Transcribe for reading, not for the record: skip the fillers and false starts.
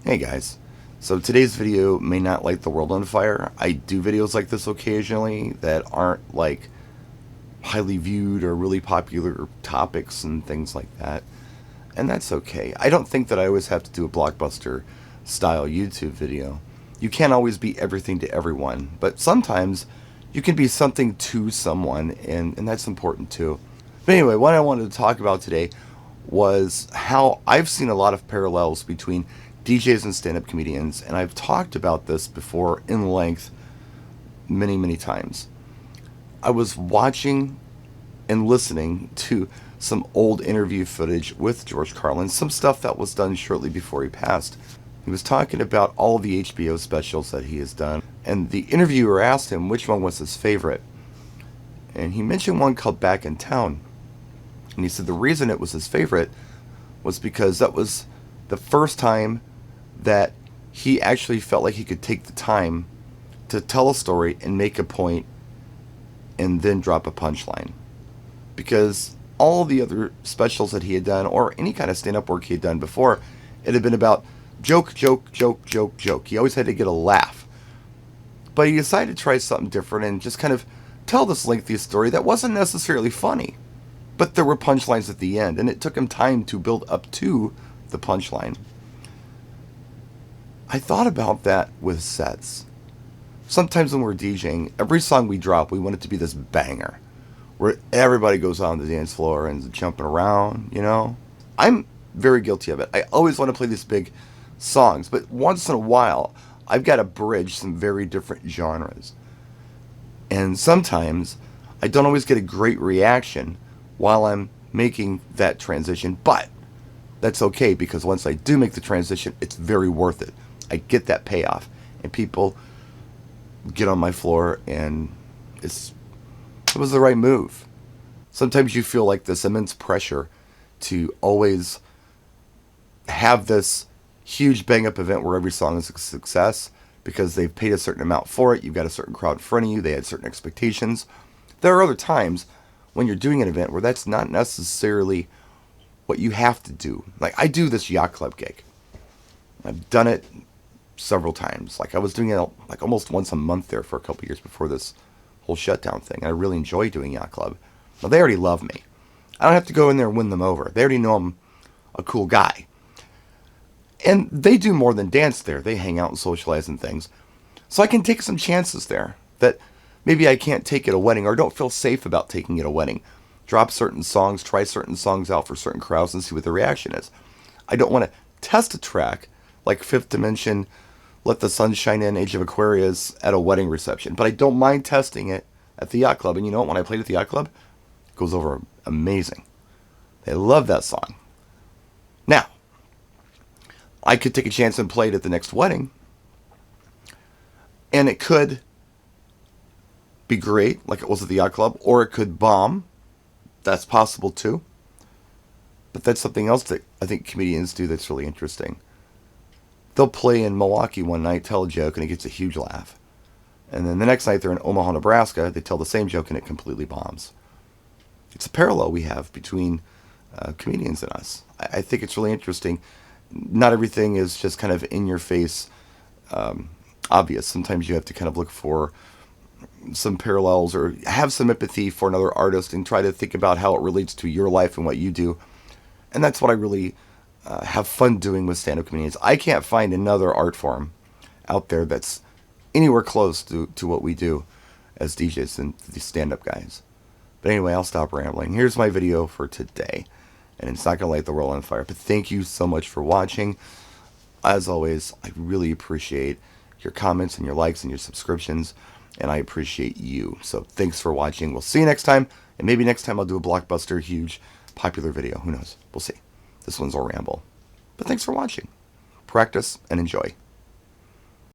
Hey guys, so today's video may not light the world on fire. I do videos like this occasionally that aren't like highly viewed or really popular topics and things like that, and that's okay. I don't think that I always have to do a blockbuster style YouTube video. You can't always be everything to everyone, but sometimes you can be something to someone, and that's important too. But anyway, what I wanted to talk about today was how I've seen a lot of parallels between DJs and stand up comedians, and I've talked about this before in length many, many times. I was watching and listening to some old interview footage with George Carlin, some stuff that was done shortly before he passed. He was talking about all the HBO specials that he has done, and the interviewer asked him which one was his favorite. And he mentioned one called Back in Town. And he said the reason it was his favorite was because that was the first time that he actually felt like he could take the time to tell a story and make a point and then drop a punchline. Because all the other specials that he had done, or any kind of stand-up work he had done before, it had been about joke, joke, joke, joke, joke. He always had to get a laugh. But he decided to try something different and just kind of tell this lengthy story that wasn't necessarily funny. But there were punchlines at the end, and it took him time to build up to the punchline. I thought about that with sets. Sometimes when we're DJing, every song we drop, we want it to be this banger, where everybody goes on the dance floor and is jumping around, you know? I'm very guilty of it. I always want to play these big songs, but once in a while, I've got to bridge some very different genres. And sometimes, I don't always get a great reaction while I'm making that transition, but that's okay, because once I do make the transition, it's very worth it. I get that payoff, and people get on my floor, and it was the right move. Sometimes you feel like this immense pressure to always have this huge bang up event where every song is a success because they've paid a certain amount for it. You've got a certain crowd in front of you. They had certain expectations. There are other times when you're doing an event where that's not necessarily what you have to do. Like, I do this yacht club gig. I've done it several times. Like, I was doing it like almost once a month there for a couple years before this whole shutdown thing. I really enjoy doing yacht club. Now, they already love me. I don't have to go in there and win them over. They already know I'm a cool guy. And they do more than dance there. They hang out and socialize and things. So I can take some chances there that maybe I can't take at a wedding, or don't feel safe about taking at a wedding. Drop certain songs, try certain songs out for certain crowds and see what the reaction is. I don't want to test a track like Fifth Dimension, Let the Sun Shine In, Age of Aquarius at a wedding reception. But I don't mind testing it at the yacht club. And you know what? When I played at the yacht club, it goes over amazing. They love that song. Now, I could take a chance and play it at the next wedding, and it could be great, like it was at the yacht club, or it could bomb. That's possible too. But that's something else that I think comedians do that's really interesting. They'll play in Milwaukee one night, tell a joke, and it gets a huge laugh. And then the next night they're in Omaha, Nebraska, they tell the same joke and it completely bombs. It's a parallel we have between comedians and us. I think it's really interesting. Not everything is just kind of in your face, obvious. Sometimes you have to kind of look for some parallels or have some empathy for another artist and try to think about how it relates to your life and what you do. And that's what I really have fun doing with stand-up comedians. I can't find another art form out there that's anywhere close to what we do as DJs and the stand-up guys. But anyway, I'll stop rambling. Here's my video for today. And it's not going to light the world on fire. But thank you so much for watching. As always, I really appreciate your comments and your likes and your subscriptions. And I appreciate you. So thanks for watching. We'll see you next time. And maybe next time I'll do a blockbuster, huge, popular video. Who knows? We'll see. This one's a ramble. But thanks for watching. Practice and enjoy.